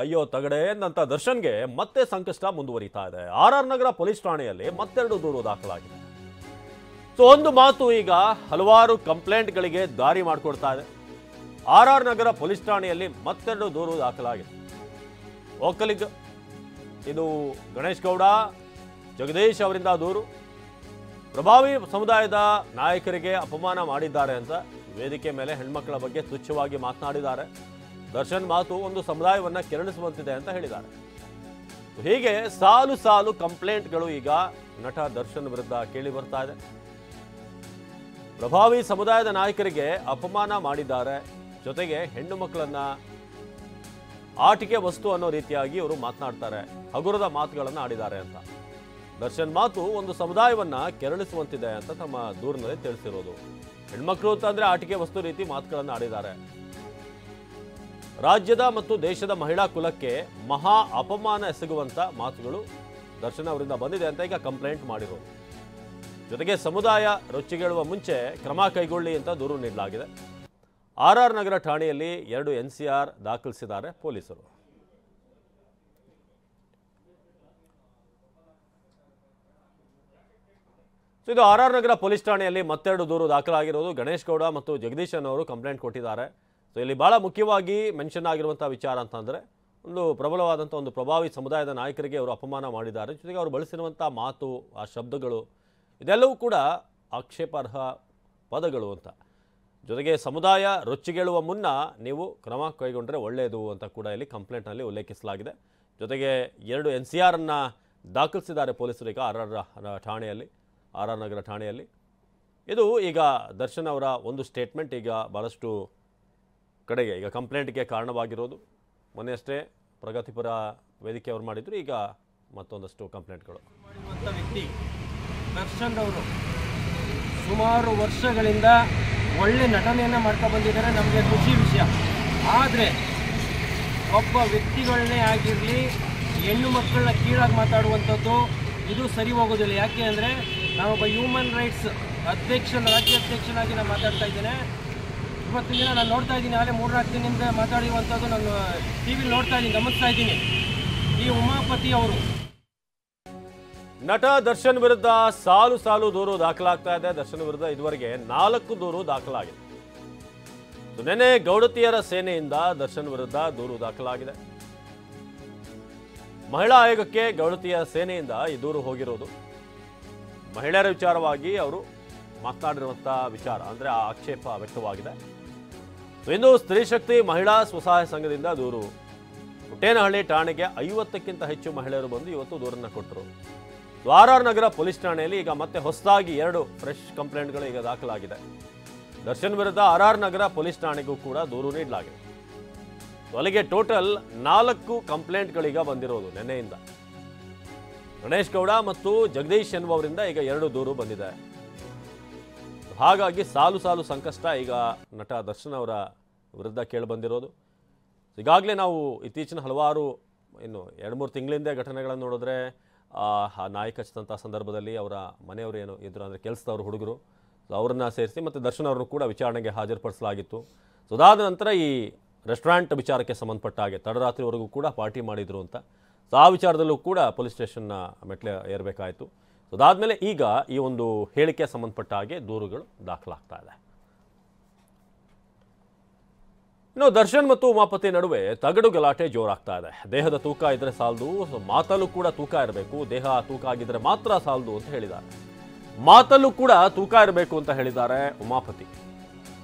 ಅಯ್ಯೋ ತಗಡೆ ಎಂದಂತ ದರ್ಶನ್ಗೆ ಮತ್ತೆ ಸಂಕಷ್ಟ ಮುಂದುವರಿತಾ ಇದೆ. ಆರ್ ನಗರ ಪೊಲೀಸ್ ಠಾಣೆಯಲ್ಲಿ ಮತ್ತೆರಡು ದೂರು ದಾಖಲಾಗಿದೆ. ಸೊ ಒಂದು ಮಾತು ಈಗ ಹಲವಾರು ಕಂಪ್ಲೇಂಟ್ಗಳಿಗೆ ದಾರಿ ಮಾಡಿಕೊಡ್ತಾ ಇದೆ. ಆರ್ ನಗರ ಪೊಲೀಸ್ ಠಾಣೆಯಲ್ಲಿ ಮತ್ತೆರಡು ದೂರು ದಾಖಲಾಗಿದೆ. ಒಕ್ಕಲಿಗ ಇದು ಗಣೇಶ್ ಗೌಡ ಜಗದೀಶ್ ಅವರಿಂದ ದೂರು. ಪ್ರಭಾವಿ ಸಮುದಾಯದ ನಾಯಕರಿಗೆ ಅಪಮಾನ ಮಾಡಿದ್ದಾರೆ ಅಂತ ವೇದಿಕೆ ಮೇಲೆ ಹೆಣ್ಮಕ್ಕಳ ಬಗ್ಗೆ ತುಚ್ಛವಾಗಿ ಮಾತನಾಡಿದ್ದಾರೆ. ದರ್ಶನ್ ಮಾತು ಒಂದು ಸಮುದಾಯವನ್ನ ಕೆರಳಿಸುವಂತಿದೆ ಅಂತ ಹೇಳಿದ್ದಾರೆ. ಹೀಗೆ ಸಾಲು ಸಾಲು ಕಂಪ್ಲೇಂಟ್ಗಳು ಈಗ ನಟ ದರ್ಶನ್ ವಿರುದ್ಧ ಕೇಳಿ ಬರ್ತಾ ಇದೆ. ಪ್ರಭಾವಿ ಸಮುದಾಯದ ನಾಯಕರಿಗೆ ಅಪಮಾನ ಮಾಡಿದ್ದಾರೆ, ಜೊತೆಗೆ ಹೆಣ್ಣು ಮಕ್ಕಳನ್ನ ಆಟಿಕೆ ವಸ್ತು ಅನ್ನೋ ರೀತಿಯಾಗಿ ಇವರು ಮಾತನಾಡ್ತಾರೆ, ಹಗುರದ ಮಾತುಗಳನ್ನು ಆಡಿದ್ದಾರೆ ಅಂತ. ದರ್ಶನ್ ಮಾತು ಒಂದು ಸಮುದಾಯವನ್ನ ಕೆರಳಿಸುವಂತಿದೆ ಅಂತ ತಮ್ಮ ದೂರಿನಲ್ಲಿ ತಿಳಿಸಿರೋದು. ಹೆಣ್ಮಕ್ಳು ಅಂತಂದ್ರೆ ಆಟಿಕೆ ವಸ್ತು ರೀತಿ ಮಾತುಗಳನ್ನು ಆಡಿದ್ದಾರೆ. ರಾಜ್ಯದ ಮತ್ತು ದೇಶದ ಮಹಿಳಾ ಕುಲಕ್ಕೆ ಮಹಾ ಅಪಮಾನ ಎಸಗುವಂತ ಮಾತುಗಳು ದರ್ಶನ್ ಅವರಿಂದ ಬಂದಿದೆ ಅಂತ ಈಗ ಕಂಪ್ಲೇಂಟ್ ಮಾಡಿರೋದು. ಜೊತೆಗೆ ಸಮುದಾಯ ರೊಚ್ಚಿಗೇಳುವ ಮುಂಚೆ ಕ್ರಮ ಕೈಗೊಳ್ಳಿ ಅಂತ ದೂರು ನೀಡಲಾಗಿದೆ. ಆರ್ ನಗರ ಠಾಣೆಯಲ್ಲಿ 2 NCR ದಾಖಲಿಸಿದ್ದಾರೆ ಪೊಲೀಸರು. ಇದು ಆರ್ ನಗರ ಪೊಲೀಸ್ ಠಾಣೆಯಲ್ಲಿ ಮತ್ತೆರಡು ದೂರು ದಾಖಲಾಗಿರೋದು. ಗಣೇಶ್ ಗೌಡ ಮತ್ತು ಜಗದೀಶ್ ಅವರು ಕಂಪ್ಲೇಂಟ್ ಕೊಟ್ಟಿದ್ದಾರೆ. ಸೊ ಇಲ್ಲಿ ಬಹಳ ಮುಖ್ಯವಾಗಿ ಮೆನ್ಷನ್ ಆಗಿರುವಂಥ ವಿಚಾರ ಅಂತಂದರೆ, ಒಂದು ಪ್ರಬಲವಾದಂಥ ಒಂದು ಪ್ರಭಾವಿ ಸಮುದಾಯದ ನಾಯಕರಿಗೆ ಅವರು ಅಪಮಾನ ಮಾಡಿದ್ದಾರೆ. ಜೊತೆಗೆ ಅವರು ಬಳಸಿರುವಂಥ ಮಾತು, ಆ ಶಬ್ದಗಳು ಇದೆಲ್ಲವೂ ಕೂಡ ಆಕ್ಷೇಪಾರ್ಹ ಪದಗಳು ಅಂತ. ಜೊತೆಗೆ ಸಮುದಾಯ ರೊಚ್ಚಿಗೇಳುವ ಮುನ್ನ ನೀವು ಕ್ರಮ ಕೈಗೊಂಡ್ರೆ ಒಳ್ಳೆಯದು ಅಂತ ಕೂಡ ಇಲ್ಲಿ ಕಂಪ್ಲೇಂಟ್ನಲ್ಲಿ ಉಲ್ಲೇಖಿಸಲಾಗಿದೆ. ಜೊತೆಗೆ 2 NCR ದಾಖಲಿಸಿದ್ದಾರೆ ಪೊಲೀಸರು ಈಗ ಆರ್ ನಗರ ಠಾಣೆಯಲ್ಲಿ. ಇದು ಈಗ ದರ್ಶನ್ ಅವರ ಒಂದು ಸ್ಟೇಟ್ಮೆಂಟ್ ಈಗ ಭಾಳಷ್ಟು ಕಡೆಗೆ ಈಗ ಕಂಪ್ಲೇಂಟ್ಗೆ ಕಾರಣವಾಗಿರೋದು. ಮೊನ್ನೆ ಅಷ್ಟೇ ಪ್ರಗತಿಪರ ವೇದಿಕೆ ಅವರು ಮಾಡಿದ್ರು, ಈಗ ಮತ್ತೊಂದಷ್ಟು ಕಂಪ್ಲೇಂಟ್ಗಳು. ಮಾಡಿರುವಂಥ ವ್ಯಕ್ತಿ ದರ್ಶನ್ ಅವರು ಸುಮಾರು ವರ್ಷಗಳಿಂದ ಒಳ್ಳೆ ನಟನೆಯನ್ನು ಮಾಡ್ತಾ ಬಂದಿದ್ದಾರೆ, ನಮಗೆ ಖುಷಿ ವಿಷಯ. ಆದರೆ ಒಬ್ಬ ವ್ಯಕ್ತಿಗಳನ್ನೇ ಆಗಿರಲಿ, ಹೆಣ್ಣು ಮಕ್ಕಳನ್ನ ಕೀಳಾಗಿ ಮಾತಾಡುವಂಥದ್ದು ಇದು ಸರಿ ಹೋಗೋದಿಲ್ಲ. ಯಾಕೆ ಅಂದರೆ ನಾನೊಬ್ಬ ಹ್ಯೂಮನ್ ರೈಟ್ಸ್ ರಾಜ್ಯ ಅಧ್ಯಕ್ಷನಾಗಿ ನಾನು ಮಾತಾಡ್ತಾ ಇದ್ದೇನೆ. ಇವತ್ತಿನ ದಿನ ನಾನು ನೋಡ್ತಾ ಇದ್ದೀನಿ, ಆಗಲೇ 3-4 ದಿನದಿಂದ ಮಾತಾಡಿರುವಂಥದ್ದು ನಾನು TV ನೋಡ್ತಾ ಇದ್ದೀನಿ, ಗಮನಿಸ್ತಾ ಇದ್ದೀನಿ. ಈ ಉಮಾಪತಿ ಅವರು ನಟ ದರ್ಶನ್ ವಿರುದ್ಧ ಸಾಲು ಸಾಲು ದೂರು ದಾಖಲಾಗ್ತಾ ಇದೆ. ದರ್ಶನ್ ವಿರುದ್ಧ ಇದುವರೆಗೆ 4 ದೂರು ದಾಖಲಾಗಿದೆ. ನಿನ್ನೆ ಗೌಡತಿಯರ ಸೇನೆಯಿಂದ ದರ್ಶನ್ ವಿರುದ್ಧ ದೂರು ದಾಖಲಾಗಿದೆ. ಮಹಿಳಾ ಆಯೋಗಕ್ಕೆ ಗೌಡತಿಯರ ಸೇನೆಯಿಂದ ಈ ದೂರು ಹೋಗಿರೋದು. ಮಹಿಳೆಯರ ವಿಚಾರವಾಗಿ ಅವರು ಮಾತನಾಡಿರುವಂಥ ವಿಚಾರ ಅಂದರೆ ಆ ಆಕ್ಷೇಪ ವ್ಯಕ್ತವಾಗಿದೆ. ಇಂದು ಸ್ತ್ರೀ ಶಕ್ತಿ ಮಹಿಳಾ ಸ್ವಸಹಾಯ ಸಂಘದಿಂದ ದೂರು. ಪುಟ್ಟೇನಹಳ್ಳಿ ಠಾಣೆಗೆ 50ಕ್ಕಿಂತ ಹೆಚ್ಚು ಮಹಿಳೆಯರು ಬಂದು ಇವತ್ತು ದೂರನ್ನು ಕೊಟ್ಟರು. ಆರ್ ನಗರ ಪೊಲೀಸ್ ಠಾಣೆಯಲ್ಲಿ ಈಗ ಮತ್ತೆ ಹೊಸದಾಗಿ 2 ಫ್ರೆಶ್ ಕಂಪ್ಲೇಂಟ್ಗಳು ಈಗ ದಾಖಲಾಗಿದೆ. ದರ್ಶನ್ ವಿರುದ್ಧ ಆರ್ ನಗರ ಪೊಲೀಸ್ ಠಾಣೆಗೂ ಕೂಡ ದೂರು ನೀಡಲಾಗಿದೆ. ಅಲ್ಲಿಗೆ ಟೋಟಲ್ 4 ಕಂಪ್ಲೇಂಟ್ಗಳೀಗ ಬಂದಿರೋದು ನಿನ್ನೆಯಿಂದ. ಗಣೇಶ್ ಗೌಡ ಮತ್ತು ಜಗದೀಶ್ ಎನ್ನುವವರಿಂದ ಈಗ 2 ದೂರು ಬಂದಿದೆ. ಹಾಗಾಗಿ ಸಾಲು ಸಾಲು ಸಂಕಷ್ಟ ಈಗ ನಟ ದರ್ಶನ್ ಅವರ ವಿರುದ್ಧ ಕೇಳಿ ಬಂದಿರೋದು. ಈಗಾಗಲೇ ನಾವು ಇತ್ತೀಚಿನ ಹಲವಾರು 2-3 ತಿಂಗಳಿಂದ ಘಟನೆಗಳನ್ನು ನೋಡಿದ್ರೆ, ನಾಯಿ ಕಚ್ಚಿದಂಥ ಸಂದರ್ಭದಲ್ಲಿ ಅವರ ಮನೆಯವರು ಏನು ಇದ್ರು ಅಂದರೆ ಕೆಲಸದವರು ಹುಡುಗರು, ಅವ್ರನ್ನ ಸೇರಿಸಿ ಮತ್ತು ದರ್ಶನ್ ಅವರನ್ನು ಕೂಡ ವಿಚಾರಣೆಗೆ ಹಾಜರುಪಡಿಸಲಾಗಿತ್ತು. ಸೊ ಅದಾದ ನಂತರ ಈ ರೆಸ್ಟೋರೆಂಟ್ ವಿಚಾರಕ್ಕೆ ಸಂಬಂಧಪಟ್ಟ ಹಾಗೆ ತಡರಾತ್ರಿವರೆಗೂ ಕೂಡ ಪಾರ್ಟಿ ಮಾಡಿದರು ಅಂತ. ಸೊ ಆ ವಿಚಾರದಲ್ಲೂ ಕೂಡ ಪೊಲೀಸ್ ಸ್ಟೇಷನ್ನ ಮೆಟ್ಲೆ ಏರಬೇಕಾಯಿತು. ಸೊ ಅದಾದಮೇಲೆ ಈಗ ಈ ಒಂದು ಹೇಳಿಕೆ ಸಂಬಂಧಪಟ್ಟ ಹಾಗೆ ದೂರುಗಳು ದಾಖಲಾಗ್ತಾ ಇದೆ. ಇನ್ನು ದರ್ಶನ್ ಮತ್ತು ಉಮಾಪತಿ ನಡುವೆ ತಗಡು ಗಲಾಟೆ ಜೋರಾಗ್ತಾ ಇದೆ. ದೇಹದ ತೂಕ ಇದ್ರೆ ಸಾಲದು, ಮಾತಲ್ಲೂ ಕೂಡ ತೂಕ ಇರಬೇಕು. ದೇಹ ತೂಕ ಆಗಿದ್ರೆ ಮಾತ್ರ ಸಾಲದು ಅಂತ ಹೇಳಿದ್ದಾರೆ. ಮಾತಲ್ಲೂ ಕೂಡ ತೂಕ ಇರಬೇಕು ಅಂತ ಹೇಳಿದ್ದಾರೆ ಉಮಾಪತಿ.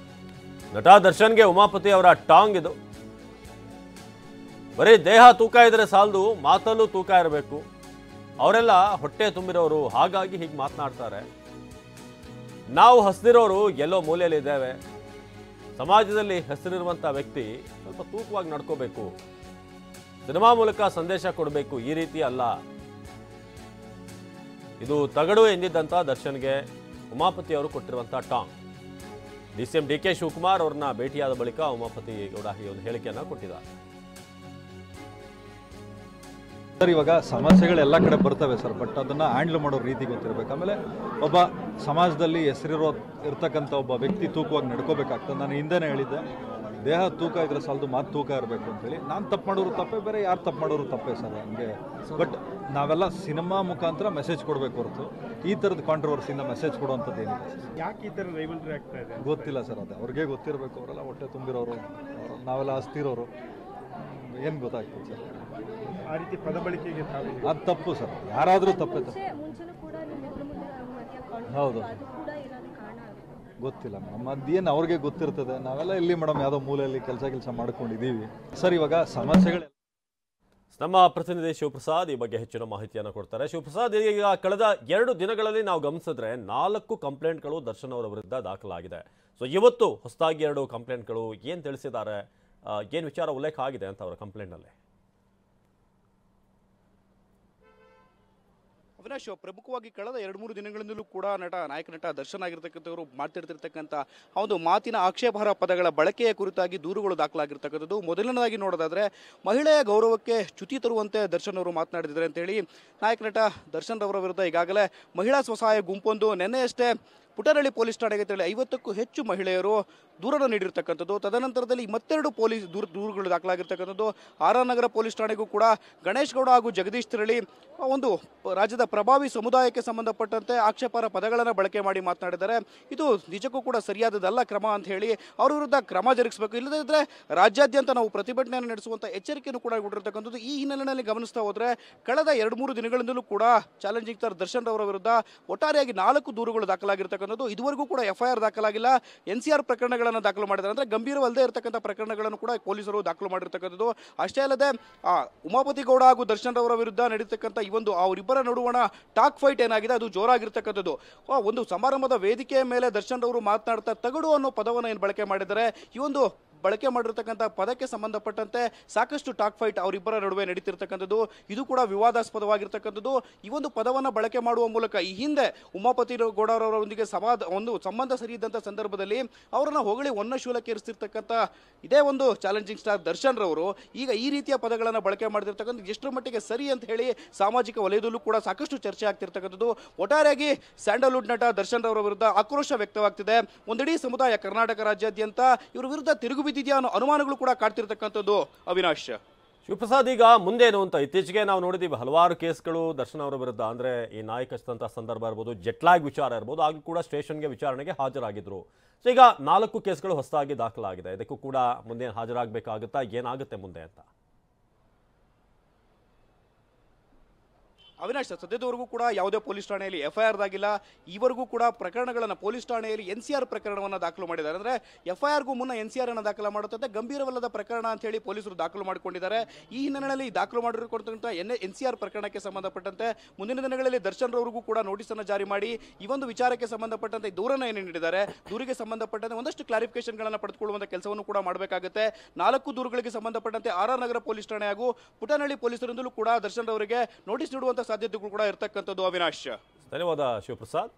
ನಟ ದರ್ಶನ್ಗೆ ಉಮಾಪತಿ ಅವರ ಟಾಂಗ್ ಇದು. ಬರೀ ದೇಹ ತೂಕ ಇದ್ರೆ ಸಾಲದು, ಮಾತಲ್ಲೂ ತೂಕ ಇರಬೇಕು. ಅವರೆಲ್ಲ ಹೊಟ್ಟೆ ತುಂಬಿರೋರು, ಹಾಗಾಗಿ ಹೀಗೆ ಮಾತನಾಡ್ತಾರೆ. ನಾವು ಹಸಿದಿರೋರು ಎಲ್ಲೋ ಮೂಲೆಯಲ್ಲಿ ಇದ್ದೇವೆ. ಸಮಾಜದಲ್ಲಿ ಹೆಸರಿರುವಂಥ ವ್ಯಕ್ತಿ ಸ್ವಲ್ಪ ತೂಕವಾಗಿ ನಡ್ಕೋಬೇಕು, ಸಿನಿಮಾ ಮೂಲಕ ಸಂದೇಶ ಕೊಡಬೇಕು, ಈ ರೀತಿ ಅಲ್ಲ. ಇದು ತಗಡು ಎಂದಿದ್ದಂಥ ದರ್ಶನ್ಗೆ ಉಮಾಪತಿ ಅವರು ಕೊಟ್ಟಿರುವಂಥ ಟಾಂಗ್. DCM DK ಶಿವಕುಮಾರ್ ಅವ್ರನ್ನ ಭೇಟಿಯಾದ ಬಳಿಕ ಉಮಾಪತಿ ಗೌಡ ಈ ಒಂದು ಹೇಳಿಕೆಯನ್ನು ಕೊಟ್ಟಿದ್ದಾರೆ. ಸರ್, ಇವಾಗ ಸಮಸ್ಯೆಗಳೆಲ್ಲ ಕಡೆ ಬರ್ತವೆ ಸರ್, ಬಟ್ ಅದನ್ನು ಹ್ಯಾಂಡ್ಲ್ ಮಾಡೋ ರೀತಿ ಗೊತ್ತಿರಬೇಕು. ಆಮೇಲೆ ಒಬ್ಬ ಸಮಾಜದಲ್ಲಿ ಹೆಸರಿರ್ತಕ್ಕಂಥ ಒಬ್ಬ ವ್ಯಕ್ತಿ ತೂಕವಾಗಿ ನಡ್ಕೋಬೇಕಾಗ್ತದೆ. ನಾನು ಹಿಂದೆನೇ ಹೇಳಿದ್ದೆ, ದೇಹ ತೂಕ ಇದ್ರೆ ಸಾಲದು, ಮಾತು ತೂಕ ಇರಬೇಕು ಅಂತೇಳಿ. ನಾನು ತಪ್ಪು ಮಾಡೋರು ತಪ್ಪೇ, ಬೇರೆ ಯಾರು ತಪ್ಪು ಮಾಡೋರು ತಪ್ಪೇ ಸರ್ ಹಂಗೆ. ಬಟ್ ನಾವೆಲ್ಲ ಸಿನಿಮಾ ಮುಖಾಂತರ ಮೆಸೇಜ್ ಕೊಡಬೇಕು ಹೊರತು ಈ ಥರದ ಕಾಂಟ್ರವರ್ಸಿಯಿಂದ ಮೆಸೇಜ್ ಕೊಡುವಂಥದ್ದು ಏನಿದೆ. ಯಾಕೆ ಈ ಥರ ರೈವಲ್ರಿ ಆಗ್ತಾ ಇದೆ ಗೊತ್ತಿಲ್ಲ ಸರ್, ಅದು ಅವ್ರಿಗೆ ಗೊತ್ತಿರಬೇಕು. ಅವರೆಲ್ಲ ಹೊಟ್ಟೆ ತುಂಬಿರೋರು, ನಾವೆಲ್ಲ ಹಸ್ತಿರೋರು, ಏನು ಗೊತ್ತಾಗ್ತದೆ ಸರ್. ಆ ರೀತಿ ಪದ ಬಳಕೆಗೆ ಅದು ತಪ್ಪು ಸರ್, ಯಾರಾದರೂ ತಪ್ಪೇ ತಪ್ಪು. ಹೌದು, ಗೊತ್ತಿಲ್ಲ ಮೇಡಮ್, ಅದೇನು ಅವ್ರಿಗೆ ಗೊತ್ತಿರ್ತದೆ. ನಾವೆಲ್ಲ ಇಲ್ಲಿ ಮೇಡಮ್ ಯಾವುದೋ ಮೂಲೆಯಲ್ಲಿ ಕೆಲಸ ಮಾಡ್ಕೊಂಡಿದ್ದೀವಿ ಸರ್. ಇವಾಗ ಸಮಸ್ಯೆಗಳು ನಮ್ಮ ಪ್ರತಿನಿಧಿ ಶಿವಪ್ರಸಾದ್ ಈ ಬಗ್ಗೆ ಹೆಚ್ಚಿನ ಮಾಹಿತಿಯನ್ನು ಕೊಡ್ತಾರೆ. ಶಿವಪ್ರಸಾದ್, ಈಗ ಕಳೆದ 2 ದಿನಗಳಲ್ಲಿ ನಾವು ಗಮನಿಸಿದ್ರೆ 4 ಕಂಪ್ಲೇಂಟ್ಗಳು ದರ್ಶನ್ ಅವರ ವಿರುದ್ಧ ದಾಖಲಾಗಿದೆ. ಸೊ ಇವತ್ತು ಹೊಸದಾಗಿ 2 ಕಂಪ್ಲೇಂಟ್ಗಳು ಏನು ತಿಳಿಸಿದ್ದಾರೆ, ಏನು ವಿಚಾರ ಉಲ್ಲೇಖ ಆಗಿದೆ ಅಂತ ಅವರ ಕಂಪ್ಲೇಂಟ್ನಲ್ಲಿ? ಅವಿನಾಶ್, ಪ್ರಮುಖವಾಗಿ ಕಳೆದ 2-3 ದಿನಗಳಿಂದಲೂ ಕೂಡ ನಾಯಕ ನಟ ದರ್ಶನ್ ಆಗಿರ್ತಕ್ಕಂಥವರು ಮಾಡ್ತಿರ್ತಿರ್ತಕ್ಕಂಥ ಒಂದು ಮಾತಿನ ಆಕ್ಷೇಪಾರ್ಹ ಪದಗಳ ಬಳಕೆಯ ಕುರಿತಾಗಿ ದೂರುಗಳು ದಾಖಲಾಗಿರ್ತಕ್ಕಂಥದ್ದು. ಮೊದಲನೇದಾಗಿ ನೋಡೋದಾದ್ರೆ, ಮಹಿಳೆಯ ಗೌರವಕ್ಕೆ ಚ್ಯುತಿ ತರುವಂತೆ ದರ್ಶನ್ ಅವರು ಮಾತನಾಡಿದ್ದಾರೆ ಅಂತೇಳಿ ನಾಯಕ ನಟ ದರ್ಶನ್ ಅವರ ವಿರುದ್ಧ ಈಗಾಗಲೇ ಮಹಿಳಾ ಸ್ವಸಹಾಯ ಗುಂಪೊಂದು ನಿನ್ನೆಯಷ್ಟೇ ಪುಟ್ಟನಹಳ್ಳಿ ಪೊಲೀಸ್ ಠಾಣೆಗೆ ತೆರಳಿ 50ಕ್ಕೂ ಹೆಚ್ಚು ಮಹಿಳೆಯರು ದೂರನ್ನು ನೀಡಿರ್ತಕ್ಕಂಥದ್ದು. ತದನಂತರದಲ್ಲಿ ಮತ್ತೆರಡು ಪೊಲೀಸ್ ದೂರುಗಳು ದಾಖಲಾಗಿರ್ತಕ್ಕಂಥದ್ದು. ಆರ್.ಆರ್. ನಗರ ಪೊಲೀಸ್ ಠಾಣೆಗೂ ಕೂಡ ಗಣೇಶ್ ಗೌಡ ಹಾಗೂ ಜಗದೀಶ್ ತೆರಳಿ ಒಂದು ರಾಜ್ಯದ ಪ್ರಭಾವಿ ಸಮುದಾಯಕ್ಕೆ ಸಂಬಂಧಪಟ್ಟಂತೆ ಆಕ್ಷೇಪಾರ್ಹ ಪದಗಳನ್ನು ಬಳಕೆ ಮಾಡಿ ಮಾತನಾಡಿದ್ದಾರೆ. ಇದು ನಿಜಕ್ಕೂ ಕೂಡ ಸರಿಯಾದದಲ್ಲ ಕ್ರಮ ಅಂತ ಹೇಳಿ ಅವ್ರ ವಿರುದ್ಧ ಕ್ರಮ ಜರುಗಿಸಬೇಕು, ಇಲ್ಲದಿದ್ದರೆ ರಾಜ್ಯಾದ್ಯಂತ ನಾವು ಪ್ರತಿಭಟನೆಯನ್ನು ನಡೆಸುವಂಥ ಎಚ್ಚರಿಕೆಯನ್ನು ಕೂಡ ಕೊಟ್ಟಿರ್ತಕ್ಕಂಥದ್ದು. ಈ ಹಿನ್ನೆಲೆಯಲ್ಲಿ ಗಮನಿಸ್ತಾ ಹೋದರೆ ಕಳೆದ 2-3 ದಿನಗಳಿಂದಲೂ ಕೂಡ ಚಾಲೆಂಜಿಂಗ್ ಸ್ಟಾರ್ ದರ್ಶನ್ ಅವರ ವಿರುದ್ಧ ಒಟ್ಟಾರೆಯಾಗಿ 4 ದೂರುಗಳು ದಾಖಲಾಗಿರ್ತಕ್ಕಂಥದ್ದು. ಇದುವರೆಗೂ ಕೂಡ FIR ದಾಖಲಾಗಿಲ್ಲ. NCR ಪ್ರಕರಣಗಳನ್ನು ದಾಖಲು ಮಾಡಿದ್ದಾರೆ. ಅಂದರೆ ಗಂಭೀರವಲ್ಲದೆ ಇರತಕ್ಕಂಥ ಪ್ರಕರಣಗಳನ್ನು ಕೂಡ ಪೊಲೀಸರು ದಾಖಲು ಮಾಡಿರ್ತಕ್ಕಂಥದ್ದು. ಅಷ್ಟೇ ಅಲ್ಲದೆ ಉಮಾಪತಿ ಗೌಡ ಹಾಗೂ ದರ್ಶನ್ ಅವರ ವಿರುದ್ಧ ನಡೀತಕ್ಕಂಥ ಈ ಒಂದು ಅವರಿಬ್ಬರ ನಡುವಣ ಟಾಕ್ ಫೈಟ್ ಏನಾಗಿದೆ ಅದು ಜೋರಾಗಿರ್ತಕ್ಕಂಥದ್ದು. ಒಂದು ಸಮಾರಂಭದ ವೇದಿಕೆಯ ಮೇಲೆ ದರ್ಶನ್ ಅವರು ಮಾತನಾಡ್ತಾ ತಗಡು ಅನ್ನೋ ಪದವನ್ನು ಏನು ಬಳಕೆ ಮಾಡಿದ್ದಾರೆ, ಈ ಒಂದು ಬಳಕೆ ಮಾಡಿರ್ತಕ್ಕಂಥ ಪದಕ್ಕೆ ಸಂಬಂಧಪಟ್ಟಂತೆ ಸಾಕಷ್ಟು ಟಾಕ್ ಫೈಟ್ ಅವರಿಬ್ಬರ ನಡುವೆ ನಡೀತಿರ್ತಕ್ಕಂಥದ್ದು. ಇದು ಕೂಡ ವಿವಾದಾಸ್ಪದವಾಗಿರ್ತಕ್ಕಂಥದ್ದು. ಈ ಒಂದು ಪದವನ್ನು ಬಳಕೆ ಮಾಡುವ ಮೂಲಕ ಈ ಹಿಂದೆ ಉಮಾಪತಿ ಗೌಡರವರೊಂದಿಗೆ ಒಂದು ಸಂಬಂಧ ಸರಿ ಇದ್ದಂಥ ಸಂದರ್ಭದಲ್ಲಿ ಅವರನ್ನು ಹೊಗಳಿ ಒನ್ನಶೂಲಕ್ಕೆ ಇರಿಸ್ತಿರ್ತಕ್ಕಂಥ ಇದೇ ಒಂದು ಚಾಲೆಂಜಿಂಗ್ ಸ್ಟಾರ್ ದರ್ಶನ್ ರವರು ಈಗ ಈ ರೀತಿಯ ಪದಗಳನ್ನು ಬಳಕೆ ಮಾಡಿರ್ತಕ್ಕಂಥ ಎಷ್ಟರ ಮಟ್ಟಿಗೆ ಸರಿ ಅಂತ ಹೇಳಿ ಸಾಮಾಜಿಕ ವಲಯದಲ್ಲೂ ಕೂಡ ಸಾಕಷ್ಟು ಚರ್ಚೆ ಆಗ್ತಿರ್ತಕ್ಕಂಥದ್ದು. ಒಟ್ಟಾರೆಯಾಗಿ ಸ್ಯಾಂಡಲ್ವುಡ್ ನಟ ದರ್ಶನ್ ರವರ ವಿರುದ್ಧ ಆಕ್ರೋಶ ವ್ಯಕ್ತವಾಗ್ತಿದೆ. ಒಂದಿಡೀ ಸಮುದಾಯ ಕರ್ನಾಟಕ ರಾಜ್ಯಾದ್ಯಂತ ಇವರ ವಿರುದ್ಧ ತಿರುಗುಬಿದ್ದಿದೆಯಾ ಅನ್ನೋ ಅನುಮಾನಗಳು ಕೂಡ ಕಾಡ್ತಿರ್ತಕ್ಕಂಥದ್ದು. ಅವಿನಾಶ್, ಶಿವಪ್ರಸಾದ್, ಈಗ ಮುಂದೇನು ಅಂತ ಇತ್ತೀಚೆಗೆ ನಾವು ನೋಡಿದ್ದೀವಿ ಹಲವಾರು ಕೇಸ್ಗಳು ದರ್ಶನ್ ಅವರ ವಿರುದ್ಧ. ಅಂದರೆ ಈ ನಾಯಿ ಕಚ್ಚಿದಂಥ ಸಂದರ್ಭ ಇರ್ಬೋದು, ಜೆಟ್ಲಾಗ್ ವಿಚಾರ ಇರ್ಬೋದು, ಆಗ ಕೂಡ ಸ್ಟೇಷನ್ಗೆ ವಿಚಾರಣೆಗೆ ಹಾಜರಾಗಿದ್ರು. ಸೊ ಈಗ 4 ಕೇಸ್ಗಳು ಹೊಸದಾಗಿ ದಾಖಲಾಗಿದೆ. ಇದಕ್ಕೂ ಕೂಡ ಮುಂದೆ ಹಾಜರಾಗಬೇಕಾಗುತ್ತಾ, ಏನಾಗುತ್ತೆ ಮುಂದೆ ಅಂತ? ಅವಿನಾಶ್, ಸದ್ಯದವರೆಗೂ ಕೂಡ ಯಾವುದೇ ಪೊಲೀಸ್ ಠಾಣೆಯಲ್ಲಿ FIR ಆಗಿಲ್ಲ. ಈವರೆಗೂ ಕೂಡ ಪ್ರಕರಣಗಳನ್ನು ಪೊಲೀಸ್ ಠಾಣೆಯಲ್ಲಿ NCR ಪ್ರಕರಣವನ್ನು ದಾಖಲು ಮಾಡಿದ್ದಾರೆ. ಅಂದರೆ FIRಗೂ ಮುನ್ನ NCR ಅನ್ನು ದಾಖಲು ಮಾಡುತ್ತದೆ. ಗಂಭೀರವಲ್ಲದ ಪ್ರಕರಣ ಅಂತ ಹೇಳಿ ಪೊಲೀಸರು ದಾಖಲು ಮಾಡಿಕೊಂಡಿದ್ದಾರೆ. ಈ ಹಿನ್ನೆಲೆಯಲ್ಲಿ ದಾಖಲು ಮಾಡಿರ್ತಕ್ಕಂಥ NCR ಪ್ರಕರಣಕ್ಕೆ ಸಂಬಂಧಪಟ್ಟಂತೆ ಮುಂದಿನ ದಿನಗಳಲ್ಲಿ ದರ್ಶನ್ ರವರಿಗೂ ಕೂಡ ನೋಟಿಸ್ ಅನ್ನು ಜಾರಿ ಮಾಡಿ ಈ ಒಂದು ವಿಚಾರಕ್ಕೆ ಸಂಬಂಧಪಟ್ಟಂತೆ ದೂರನ್ನು ಏನು ನೀಡಿದ್ದಾರೆ, ದೂರಿಗೆ ಸಂಬಂಧಪಟ್ಟಂತೆ ಒಂದಷ್ಟು ಕ್ಲಾರಿಫಿಕೇಶನ್ಗಳನ್ನು ಪಡೆದುಕೊಳ್ಳುವಂಥ ಕೆಲಸವನ್ನು ಕೂಡ ಮಾಡಬೇಕಾಗುತ್ತೆ. 4 ದೂರುಗಳಿಗೆ ಸಂಬಂಧಪಟ್ಟಂತೆ ಆರ್.ಆರ್. ನಗರ ಪೊಲೀಸ್ ಠಾಣೆ ಹಾಗೂ ಪುಟ್ಟನಹಳ್ಳಿ ಪೊಲೀಸರಿಂದಲೂ ಕೂಡ ದರ್ಶನ್ ಅವರಿಗೆ ನೋಟಿಸ್ ನೀಡುವಂಥ ಸಾಧ್ಯತೆಗಳು ಕೂಡ ಇರತಕ್ಕಂಥದ್ದು. ಅವಿನಾಶ್, ಧನ್ಯವಾದ ಶಿವಪ್ರಸಾದ್.